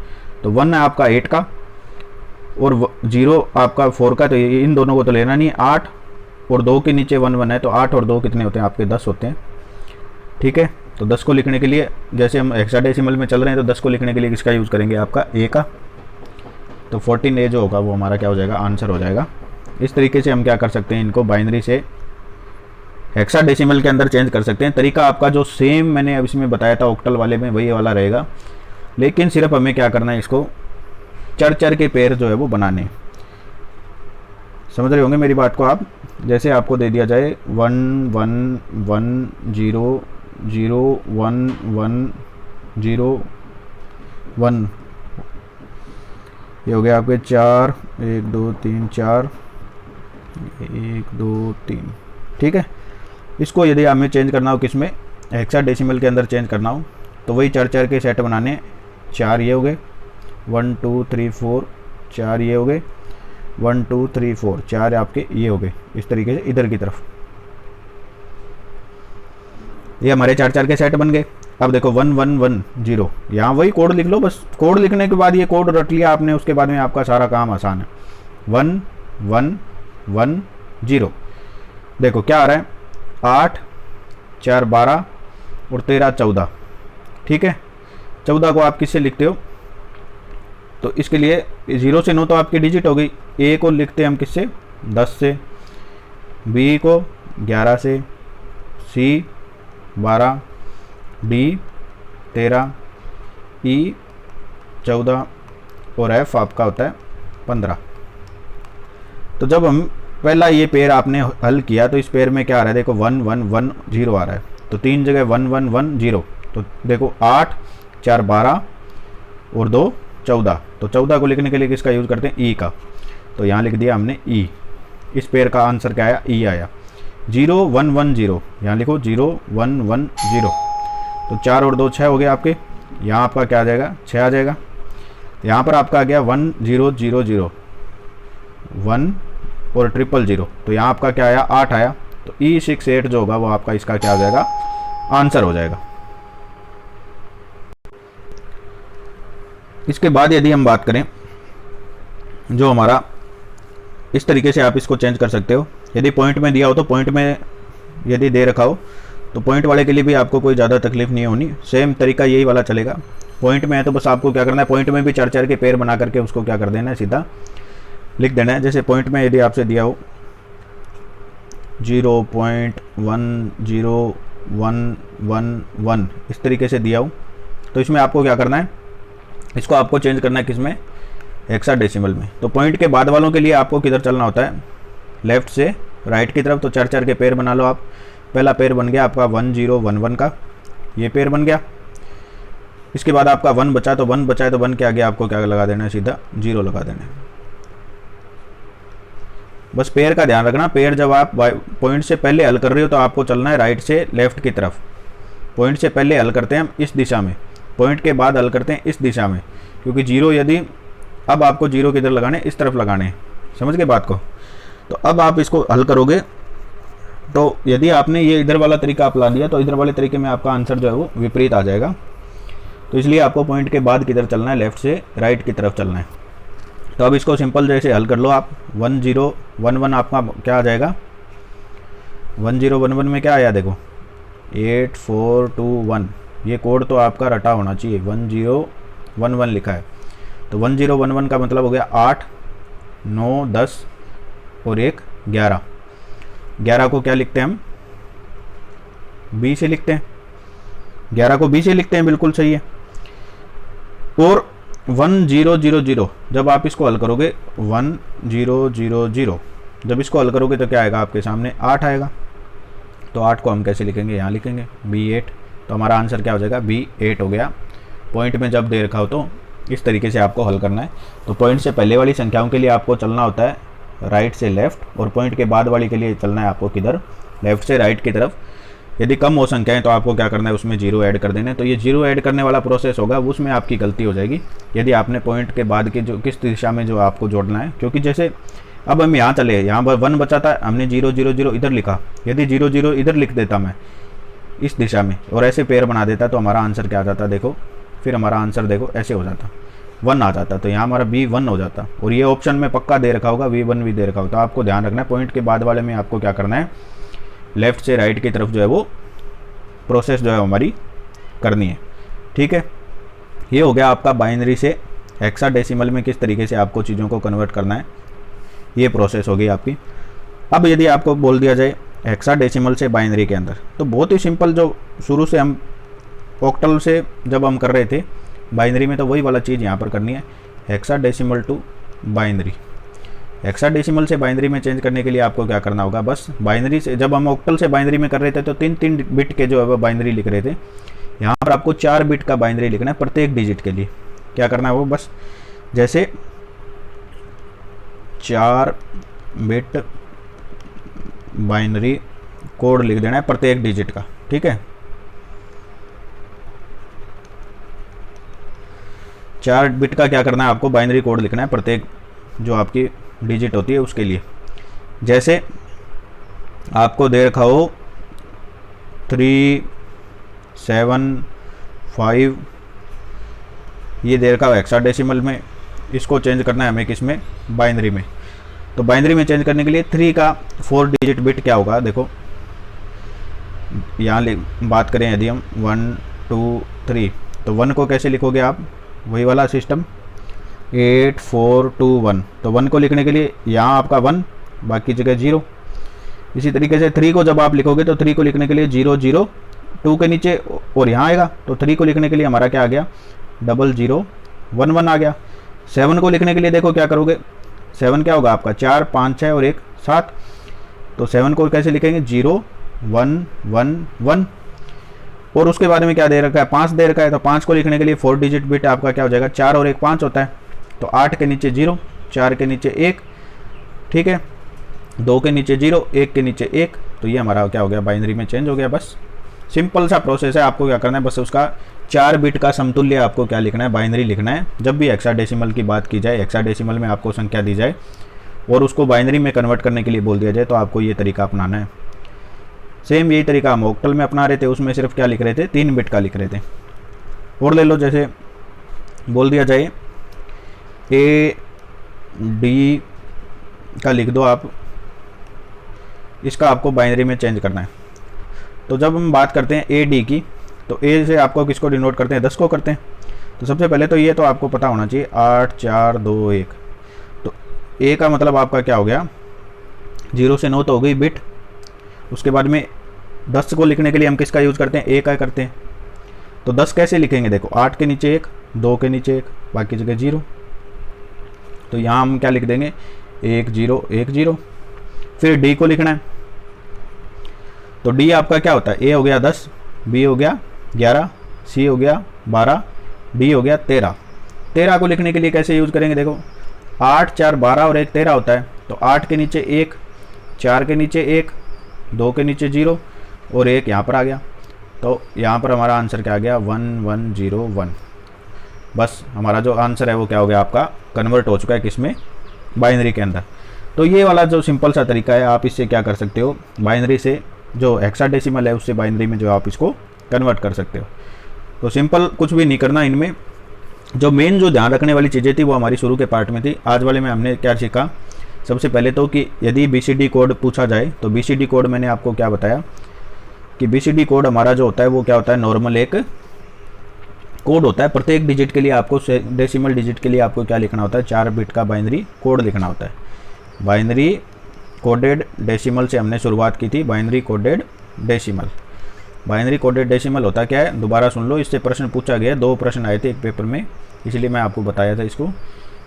तो 1 है आपका 8 का और 0 आपका 4 का, तो इन दोनों को तो लेना नहीं है। 8 और 2 के नीचे 1 1 है, तो 8 और 2 कितने होते हैं आपके, 10 होते हैं, ठीक है। तो 10 को लिखने के लिए, जैसे हम हेक्साडेसिमल में चल रहे हैं, तो 10 को लिखने के लिए किसका यूज़ करेंगे, आपका ए का। तो 14A जो होगा वो हमारा क्या हो जाएगा, आंसर हो जाएगा। इस तरीके से हम क्या कर सकते हैं, इनको बाइनरी से हेक्साडेसिमल के अंदर चेंज कर सकते हैं। तरीका आपका जो सेम मैंने अब इसमें बताया था ऑक्टल वाले में वही वाला रहेगा, लेकिन सिर्फ हमें क्या करना है, इसको चर के पेयर जो है वो बनाने। समझ रहे होंगे मेरी बात को आप। जैसे आपको दे दिया जाए 1 1 1 0 0 1 1 0 1, ये हो गया आपके 4 1 2 3 4 1 2 3, ठीक है। इसको यदि हमें चेंज करना हो किस में, हेक्साडेसिमल के अंदर चेंज करना हो, तो वही चर के सेट बनाने। 4 ये हो गए, 1 2 3 4, 4 ये हो गए, 1 2 3 4, 4 आपके ये हो गए। इस तरीके से इधर की तरफ ये हमारे चर के सेट बन गए। अब देखो 1 1 1 0, यहाँ वही कोड लिख लो बस। कोड लिखने के बाद ये कोड रट लिया आपने, उसके बाद में आपका सारा काम आसान है। 1 1 1 0, देखो क्या आ रहा है, 8 4 12 और 13 14, ठीक है। 14 को आप किससे लिखते हो, तो इसके लिए 0 से 9 तो आपकी डिजिट हो गई। ए को लिखते हैं हम किससे, 10 से, बी को 11 से, सी 12, डी 13, ई 14 और एफ आपका होता है 15। तो जब हम पहला ये पेयर आपने हल किया तो इस पेयर में क्या आ रहा है, देखो 1 1 1 0 आ रहा है, तो 3 जगह 1 1 1 0, तो देखो 8 4 12 और 2 14, तो 14 को लिखने के लिए किसका यूज़ करते हैं, ई का। तो यहाँ लिख दिया हमने ई। इस पेयर का आंसर क्या आया, ई आया। 0 1 1 0, यहाँ लिखो 0 1 1 0, तो 4 और 2 6 हो गए आपके। यहाँ आपका क्या आ जाएगा, 6 आ जाएगा। यहाँ पर आपका आ गया 1 0 0 0 1 और 0 0 0, तो यहाँ आपका क्या आया, 8 आया। तो E68 जो होगा वो आपका इसका क्या हो जाएगा, आंसर हो जाएगा। इसके बाद यदि हम बात करें जो हमारा, इस तरीके से आप इसको चेंज कर सकते हो। यदि पॉइंट में दिया हो तो पॉइंट में यदि दे रखा हो तो पॉइंट वाले के लिए भी आपको कोई ज़्यादा तकलीफ नहीं होनी, सेम तरीका यही वाला चलेगा। पॉइंट में है तो बस आपको क्या करना है, पॉइंट में भी चर के पेयर बना करके उसको क्या कर देना है, सीधा लिख देना है। जैसे पॉइंट में यदि आपसे दिया हो 0.101111 इस तरीके से दिया हो, तो इसमें आपको क्या करना है, इसको आपको चेंज करना है किसमें, हेक्साडेसिमल में। तो पॉइंट के बाद वालों के लिए आपको किधर चलना होता है, लेफ्ट से राइट की तरफ। तो चर के पेयर बना लो आप। पहला पेयर बन गया आपका 1 0 1 1 का, ये पेयर बन गया। इसके बाद आपका 1 बचा, तो 1 बचा है तो 1 के आगे आपको क्या लगा देना है, सीधा 0 लगा देना है। बस पेयर का ध्यान रखना, पेयर जब आप पॉइंट से पहले हल कर रहे हो तो आपको चलना है राइट से लेफ्ट की तरफ। पॉइंट से पहले हल करते हैं हम इस दिशा में, पॉइंट के बाद हल करते हैं इस दिशा में, क्योंकि 0 यदि, अब आपको 0 किधर लगाने, इस तरफ लगाने हैं। समझ गए बात को। तो अब आप इसको हल करोगे तो यदि आपने ये इधर वाला तरीका अपना दिया तो इधर वाले तरीके में आपका आंसर जो है वो विपरीत आ जाएगा। तो इसलिए आपको पॉइंट के बाद किधर चलना है, लेफ्ट से राइट की तरफ चलना है। तो अब इसको सिंपल जैसे हल कर लो आप। 1 0 1 1 आपका क्या आ जाएगा, 1 0 1 1 में क्या आया, देखो 8 4 2 1, ये कोड तो आपका रटा होना चाहिए। 1 0 1 1 लिखा है, तो 1 0 1 1 का मतलब हो गया 8 9 10 और 1 11। 11 को क्या लिखते हैं हम, बी से लिखते हैं। 11 को बी से लिखते हैं, बिल्कुल सही है। और 1 0 0 0 जब आप इसको हल करोगे, 1 0 0 0 जब इसको हल करोगे तो क्या आएगा आपके सामने, 8 आएगा। तो 8 को हम कैसे लिखेंगे, यहाँ लिखेंगे B8। तो हमारा आंसर क्या हो जाएगा, B8 हो गया। पॉइंट में जब दे रखा हो तो इस तरीके से आपको हल करना है। तो पॉइंट से पहले वाली संख्याओं के लिए आपको चलना होता है राइट से लेफ्ट, और पॉइंट के बाद वाली के लिए चलना है आपको किधर, लेफ्ट से राइट की तरफ। यदि कम हो संख्याएं तो आपको क्या करना है, उसमें 0 ऐड कर देना है। तो ये 0 ऐड करने वाला प्रोसेस होगा, उसमें आपकी गलती हो जाएगी यदि आपने पॉइंट के बाद के जो किस दिशा में जो आपको जोड़ना है। क्योंकि जैसे अब हम यहाँ चले, यहाँ पर 1 बचा था, हमने 0 0 0 इधर लिखा। यदि 0 0 इधर लिख देता मैं इस दिशा में और ऐसे पेयर बना देता तो हमारा आंसर क्या आ जाता, देखो फिर हमारा आंसर देखो ऐसे हो जाता, 1 आ जाता। तो यहाँ हमारा B1 हो जाता। और ये ऑप्शन में पक्का दे रखा होगा, V1 भी दे रखा होगा। तो आपको ध्यान रखना है, पॉइंट के बाद वाले में आपको क्या करना है, लेफ्ट से राइट की तरफ जो है वो प्रोसेस जो है हमारी करनी है। ठीक है, ये हो गया आपका बाइनरी से हेक्साडेसिमल में किस तरीके से आपको चीज़ों को कन्वर्ट करना है, ये प्रोसेस हो गई आपकी। अब यदि आपको बोल दिया जाए हेक्साडेसिमल से बाइनरी के अंदर। तो बहुत ही सिंपल, जो शुरू से हम ऑक्टल से जब हम कर रहे थे बाइनरी में, तो वही वाला चीज़ यहाँ पर करनी है, हेक्साडेसिमल टू बाइनरी। हेक्साडेसिमल से बाइनरी में चेंज करने के लिए आपको क्या करना होगा, बस बाइनरी से, जब हम ऑक्टल से बाइनरी में कर रहे थे तो 3-3 बिट के जो है वो बाइनरी लिख रहे थे, यहाँ पर आपको 4 बिट का बाइनरी लिखना है प्रत्येक डिजिट के लिए। क्या करना है वो, बस जैसे 4 बिट बाइनरी कोड लिख देना है प्रत्येक डिजिट का, ठीक है। 4 बिट का क्या करना है आपको, बाइनरी कोड लिखना है प्रत्येक जो आपकी डिजिट होती है उसके लिए। जैसे आपको दे रखा हो 3, 7, 5, ये दे रखा हो हेक्साडेसिमल में, इसको चेंज करना है हमें किस में, बाइनरी में। तो बाइनरी में चेंज करने के लिए 3 का 4 डिजिट बिट क्या होगा, देखो यहाँ बात करें यदि हम 1, 2, 3, तो 1 को कैसे लिखोगे आप, वही वाला सिस्टम 8, 4, 2, 1। तो 1 को लिखने के लिए यहाँ आपका 1, बाकी जगह 0। इसी तरीके से 3 को जब आप लिखोगे तो 3 को लिखने के लिए 0, 0, 2 के नीचे और यहाँ आएगा, तो 3 को लिखने के लिए हमारा क्या आ गया, 0, 0, 1, 1 आ गया। 7 को लिखने के लिए देखो क्या करोगे, 7 क्या होगा आपका 4, 5, 6 और 1, 7। तो 7 को कैसे लिखेंगे, 0, 1, 1, 1। और उसके बाद में क्या दे रखा है, 5 दे रखा है, तो 5 को लिखने के लिए 4 डिजिट बिट आपका क्या हो जाएगा, 4 और 1 5 होता है। तो 8 के नीचे 0, 4 के नीचे 1, ठीक है, 2 के नीचे 0, 1 के नीचे 1। तो ये हमारा क्या हो गया, बाइनरी में चेंज हो गया। बस सिंपल सा प्रोसेस है, आपको क्या करना है, बस उसका 4 बिट का समतुल्य आपको क्या लिखना है, बाइनरी लिखना है। जब भी हेक्साडेसिमल की बात की जाए, हेक्साडेसिमल में आपको संख्या दी जाए और उसको बाइनरी में कन्वर्ट करने के लिए बोल दिया जाए, तो आपको ये तरीका अपनाना है। सेम यही तरीका हम ऑक्टल में अपना रहे थे, उसमें सिर्फ क्या लिख रहे थे, 3 बिट का लिख रहे थे। और ले लो, जैसे बोल दिया जाए AD का लिख दो आप, इसका आपको बाइनरी में चेंज करना है। तो जब हम बात करते हैं AD की, तो A से आपको किसको डिनोट करते हैं, 10 को करते हैं। तो सबसे पहले तो ये तो आपको पता होना चाहिए, 8, 4, 2, 1। तो A का मतलब आपका क्या हो गया, 0 से 9 तो हो गई बिट। उसके बाद में 10 को लिखने के लिए हम किसका यूज़ करते हैं, A का करते हैं। तो 10 कैसे लिखेंगे, देखो 8 के नीचे 1, 2 के नीचे 1, बाकी जगह 0। तो यहाँ हम क्या लिख देंगे, 1, 0, 1, 0। फिर D को लिखना है, तो D आपका क्या होता है, A हो गया 10, B हो गया 11, C हो गया 12, D हो गया 13। 13 को लिखने के लिए कैसे यूज़ करेंगे, देखो 8, 4, 12 और 1 13 होता है। तो 8 के नीचे 1, 4 के नीचे 1, 2 के नीचे 0 और 1 यहाँ पर आ गया। तो यहाँ पर हमारा आंसर क्या आ गया, 1, 1, 0, 1। बस हमारा जो आंसर है वो क्या हो गया, आपका कन्वर्ट हो चुका है किसमें, बाइनरी के अंदर। तो ये वाला जो सिंपल सा तरीका है, आप इससे क्या कर सकते हो, बाइनरी से जो हेक्साडेसिमल है उससे बाइनरी में जो आप इसको कन्वर्ट कर सकते हो। तो सिंपल कुछ भी नहीं करना इनमें। जो मेन जो ध्यान रखने वाली चीज़ें थी वो हमारी शुरू के पार्ट में थी। आज वाले में हमने क्या सीखा, सबसे पहले तो कि यदि BCD कोड पूछा जाए तो BCD कोड मैंने आपको क्या बताया कि BCD कोड हमारा जो होता है वो क्या होता है, नॉर्मल एक कोड होता है। प्रत्येक डिजिट के लिए आपको, डेसिमल डिजिट के लिए आपको क्या लिखना होता है, 4 बिट का बाइनरी कोड लिखना होता है। बाइनरी कोडेड डेसिमल से हमने शुरुआत की थी, binary coded decimal. Binary coded decimal होता क्या है, दोबारा सुन लो, इससे प्रश्न पूछा गया, 2 प्रश्न आए थे एक पेपर में, इसलिए मैं आपको बताया था इसको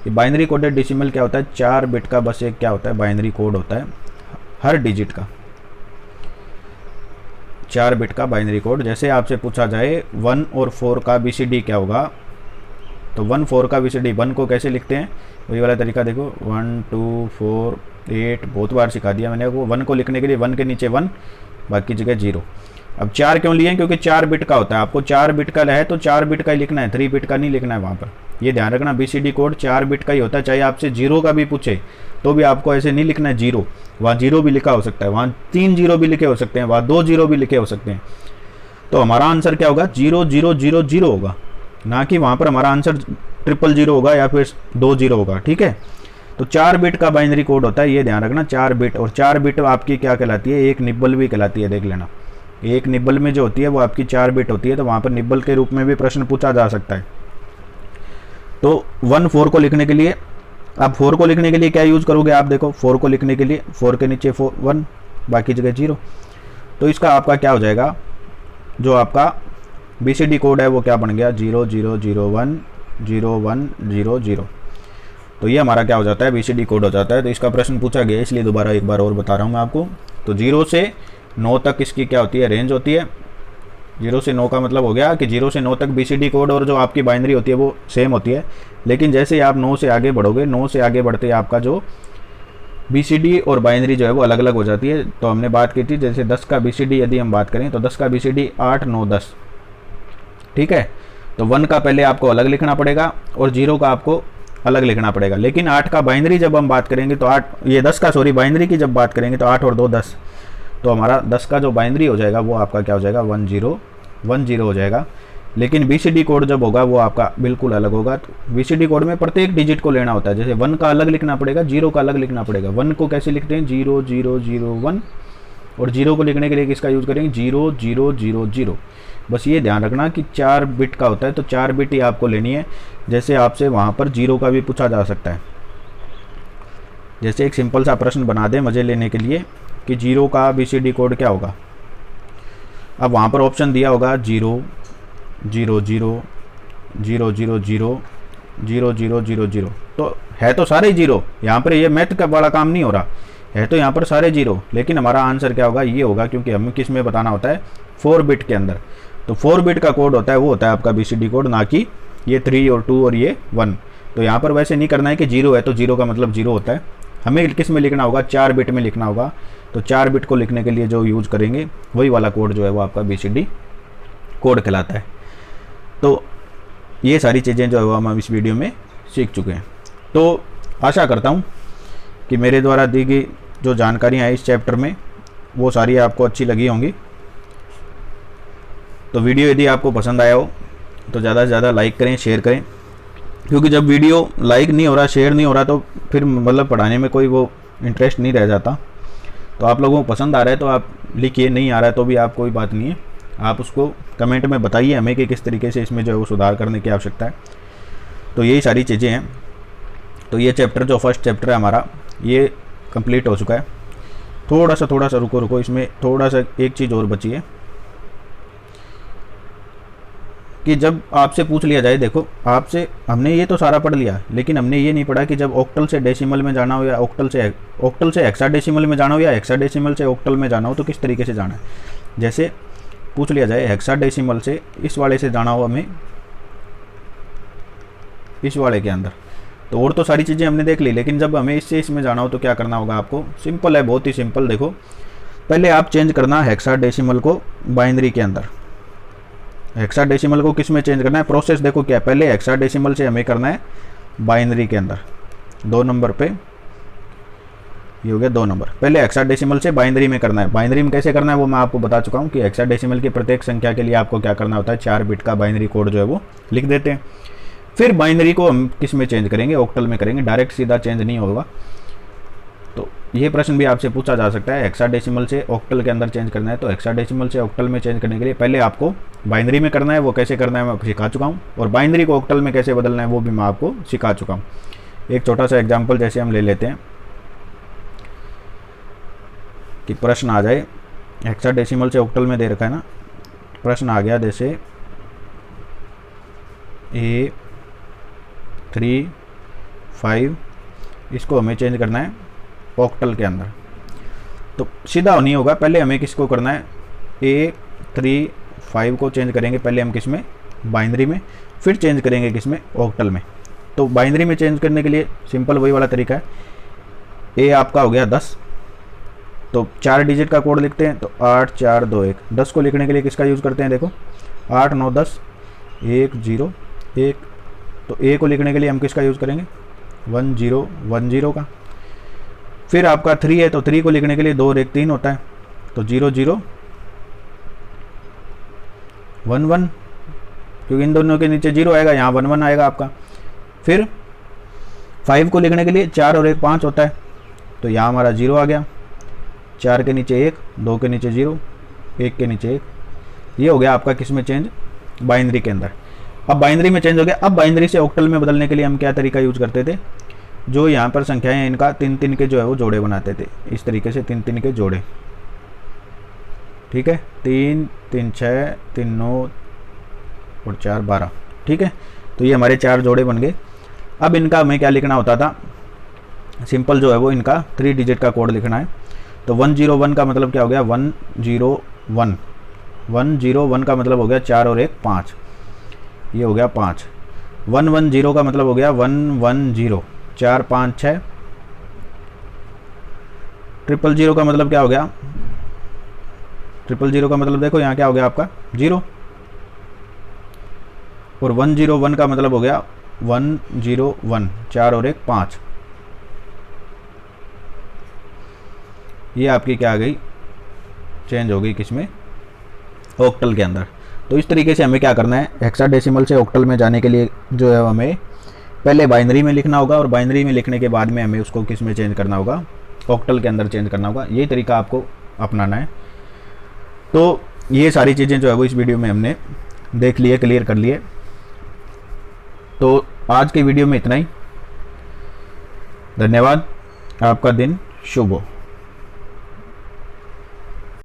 कि बाइनरी कोडेड डेसिमल क्या होता है, 4 बिट का बस एक क्या होता है, बाइनरी कोड होता है हर डिजिट का, 4 बिट का बाइनरी कोड। जैसे आपसे पूछा जाए 1 और 4 का BCD क्या होगा, तो 1, 4 का BCD, 1 को कैसे लिखते हैं, वही वाला तरीका देखो, 1, 2, 4, 8, बहुत बार सिखा दिया मैंने वो। 1 को लिखने के लिए 1 के नीचे 1, बाकी जगह 0। अब 4 क्यों लिए, क्योंकि 4 बिट का होता है, आपको 4 बिट का है तो 4 बिट का ही लिखना है, 3 बिट का नहीं लिखना है वहाँ पर। ये ध्यान रखना, BCD कोड 4 बिट का ही होता है। चाहे आपसे 0 का भी पूछे तो भी आपको ऐसे नहीं लिखना है 0, वहाँ 0 भी लिखा हो सकता है, वहाँ 3 0 भी लिखे हो सकते हैं, वहाँ 2 0 भी लिखे हो सकते हैं। तो हमारा आंसर क्या होगा, 0, 0, 0, 0 होगा, ना कि वहाँ पर हमारा आंसर 000 होगा या फिर 2 0 होगा, ठीक है। तो 4 बिट का बाइनरी कोड होता है, ये ध्यान रखना, 4 बिट। और 4 बिट आपकी क्या कहलाती है, एक निब्बल भी कहलाती है, देख लेना। एक निब्बल में जो होती है वो आपकी 4 बिट होती है, तो वहाँ पर निब्बल के रूप में भी प्रश्न पूछा जा सकता है। तो 1, 4 को लिखने के लिए, अब 4 को लिखने के लिए क्या यूज़ करोगे आप, देखो 4 को लिखने के लिए 4 के नीचे 4, 1, बाकी जगह 0। तो इसका आपका क्या हो जाएगा, जो आपका BCD कोड है वो क्या बन गया 00010100। तो ये हमारा क्या हो जाता है BCD कोड हो जाता है। तो इसका प्रश्न पूछा गया इसलिए दोबारा एक बार और बता रहा हूँ मैं आपको। तो 0 से 9 तक इसकी क्या होती है, रेंज होती है। 0 से 9 का मतलब हो गया कि 0 से 9 तक BCD कोड और जो आपकी बाइनरी होती है वो सेम होती है। लेकिन जैसे ही आप 9 से आगे बढ़ोगे, 9 से आगे बढ़ते आपका जो BCD और बाइनरी जो है वो अलग अलग हो जाती है। तो हमने बात की थी जैसे 10 का BCD यदि हम बात करें तो 10 का BCD 8 9 10, ठीक है। तो 1 का पहले आपको अलग लिखना पड़ेगा और 0 का आपको अलग लिखना पड़ेगा। लेकिन 8 का बाइनरी जब हम बात करेंगे तो 10 का बाइनरी की जब बात करेंगे तो 8 और 2 10। तो हमारा 10 का जो बाइनरी हो जाएगा वो आपका क्या हो जाएगा 1010 हो जाएगा। लेकिन BCD कोड जब होगा वो आपका बिल्कुल अलग होगा। तो BCD कोड में प्रत्येक डिजिट को लेना होता है। जैसे 1 का अलग लिखना पड़ेगा, 0 का अलग लिखना पड़ेगा। 1 को कैसे लिखते हैं 0001 और 0 को लिखने के लिए किसका यूज़ करेंगे 0000। बस ये ध्यान रखना कि 4 बिट का होता है, तो 4 बिट ही आपको लेनी है। जैसे आपसे वहाँ पर 0 का भी पूछा जा सकता है। जैसे एक सिंपल सा प्रश्न बना दें मज़े लेने के लिए कि 0 का BCD कोड क्या होगा। अब वहाँ पर ऑप्शन दिया होगा 0 0 0 0 0 0 0 0 0 0। तो है तो सारे 0, यहाँ पर ये मैथ का बड़ा काम नहीं हो रहा है, तो यहाँ पर सारे 0। लेकिन हमारा आंसर क्या होगा, ये होगा, क्योंकि हमें किस में बताना होता है 4 बिट के अंदर। तो 4 बिट का कोड होता है वो होता है आपका BCD कोड, ना कि ये 3 और 2 और ये 1। तो यहाँ पर वैसे नहीं करना है कि 0 है तो 0 का मतलब 0 होता है। हमें किस में लिखना होगा 4 बिट में लिखना होगा। तो 4 बिट को लिखने के लिए जो यूज़ करेंगे वही वाला कोड जो है वो आपका BCD कोड कहलाता है। तो ये सारी चीज़ें जो है वो हम इस वीडियो में सीख चुके हैं। तो आशा करता हूँ कि मेरे द्वारा दी गई जो जानकारियाँ हैं इस चैप्टर में वो सारी आपको अच्छी लगी होंगी। तो वीडियो यदि आपको पसंद आया हो तो ज़्यादा से ज़्यादा लाइक करें, शेयर करें, क्योंकि जब वीडियो लाइक नहीं हो रहा, शेयर नहीं हो रहा, तो फिर मतलब पढ़ाने में कोई वो इंटरेस्ट नहीं रह जाता। तो आप लोगों को पसंद आ रहा है तो आप लिखिए, नहीं आ रहा है तो भी आप कोई बात नहीं है, आप उसको कमेंट में बताइए हमें कि किस तरीके से इसमें जो है वो सुधार करने की आवश्यकता है। तो यही सारी चीज़ें हैं। तो ये चैप्टर जो फर्स्ट चैप्टर है हमारा ये कंप्लीट हो चुका है। थोड़ा सा रुको, इसमें थोड़ा सा एक चीज़ और बची है कि जब आपसे पूछ लिया जाए, देखो आपसे हमने ये तो सारा पढ़ लिया, लेकिन हमने ये नहीं पढ़ा कि जब ऑक्टल से डेसिमल में जाना हो या ऑक्टल से हेक्साडेसिमल में जाना हो या हेक्साडेसिमल से ऑक्टल में जाना हो तो किस तरीके से जाना है। जैसे पूछ लिया जाए हेक्साडेसिमल से इस वाले से जाना हो हमें इस वाले के अंदर, तो और तो सारी चीज़ें हमने देख ली, लेकिन जब हमें इससे इसमें जाना हो तो क्या करना होगा आपको। सिंपल है, बहुत ही सिंपल। देखो पहले आप चेंज करना हेक्साडेसिमल को बाइनरी के अंदर। हेक्साडेसिमल को किस में चेंज करना है, प्रोसेस देखो क्या है। पहले हेक्साडेसिमल से हमें करना है बाइनरी के अंदर, 2 नंबर पे ये हो गया 2 नंबर। पहले हेक्साडेसिमल से बाइनरी में करना है। बाइनरी में कैसे करना है वो मैं आपको बता चुका हूँ कि हेक्साडेसिमल की प्रत्येक संख्या के लिए आपको क्या करना होता है 4 बिट का बाइनरी कोड जो है वो लिख देते हैं। फिर बाइनरी को हम किस में चेंज करेंगे, ऑक्टल में करेंगे, डायरेक्ट सीधा चेंज नहीं होगा। तो ये प्रश्न भी आपसे पूछा जा सकता है, हेक्साडेसिमल से ऑक्टल के अंदर चेंज करना है तो हेक्साडेसिमल से ऑक्टल में चेंज करने के लिए पहले आपको बाइनरी में करना है। वो कैसे करना है मैं सिखा चुका हूँ, और बाइनरी को ऑक्टल में कैसे बदलना है वो भी मैं आपको सिखा चुका हूँ। एक छोटा सा एग्जाम्पल जैसे हम ले लेते हैं कि प्रश्न आ जाए, हेक्साडेसिमल से ऑक्टल में दे रखा है ना, प्रश्न आ गया जैसे A35, इसको हमें चेंज करना है ऑक्टल के अंदर। तो सीधा नहीं होगा, पहले हमें किसको करना है A35 को चेंज करेंगे पहले हम किस में बाइनरी में, फिर चेंज करेंगे किस में ऑक्टल में। तो बाइनरी में चेंज करने के लिए सिंपल वही वाला तरीका है। A आपका हो गया 10, तो 4 डिजिट का कोड लिखते हैं तो 8 4 2 1। 10 को लिखने के लिए किसका यूज़ करते हैं, देखो 8 9 10 1 0 1। तो A को लिखने के लिए हम किसका यूज़ करेंगे 1 0 1 0 का। फिर आपका 3 है तो 3 को लिखने के लिए 2 और 1 3 होता है, तो 0 0 1 1, क्योंकि इन दोनों के नीचे 0 आएगा, यहाँ 1 1 आएगा आपका। फिर 5 को लिखने के लिए 4 और 1 5 होता है, तो यहाँ हमारा 0 आ गया। 4 के नीचे 1, 2 के नीचे 0, 1 के नीचे 1। ये हो गया आपका किस में चेंज, बाइनरी के अंदर। अब बाइनरी में चेंज हो गया। अब बाइनरी से ऑक्टल में बदलने के लिए हम क्या तरीका यूज़ करते थे, जो यहाँ पर संख्याएं हैं इनका 3 3 के जो है वो जोड़े बनाते थे, इस तरीके से 3 3 के जोड़े। ठीक है, 3 3 6 3 9 और 4 12, ठीक है। तो ये हमारे 4 जोड़े बन गए। अब इनका हमें क्या लिखना होता था, सिंपल जो है वो इनका 3 डिजिट का कोड लिखना है। तो 101 का मतलब क्या हो गया, 101, 101 का मतलब हो गया 4 और 1 5, ये हो गया 5। 110 का मतलब हो गया 110, 4 5 6। 000 का मतलब क्या हो गया, 000 का मतलब देखो यहाँ क्या हो गया आपका 0। और 101 का मतलब हो गया 101, 4 और 1 5। ये आपकी क्या आ गई, चेंज हो गई किसमें, ऑक्टल के अंदर। तो इस तरीके से हमें क्या करना है, हेक्साडेसिमल से ऑक्टल में जाने के लिए जो है हमें पहले बाइनरी में लिखना होगा, और बाइनरी में लिखने के बाद में हमें उसको किस में चेंज करना होगा, ऑक्टल के अंदर चेंज करना होगा। ये तरीका आपको अपनाना है। तो ये सारी चीज़ें जो है वो इस वीडियो में हमने देख लिए, क्लियर कर लिए। तो आज के वीडियो में इतना ही। धन्यवाद, आपका दिन शुभ हो।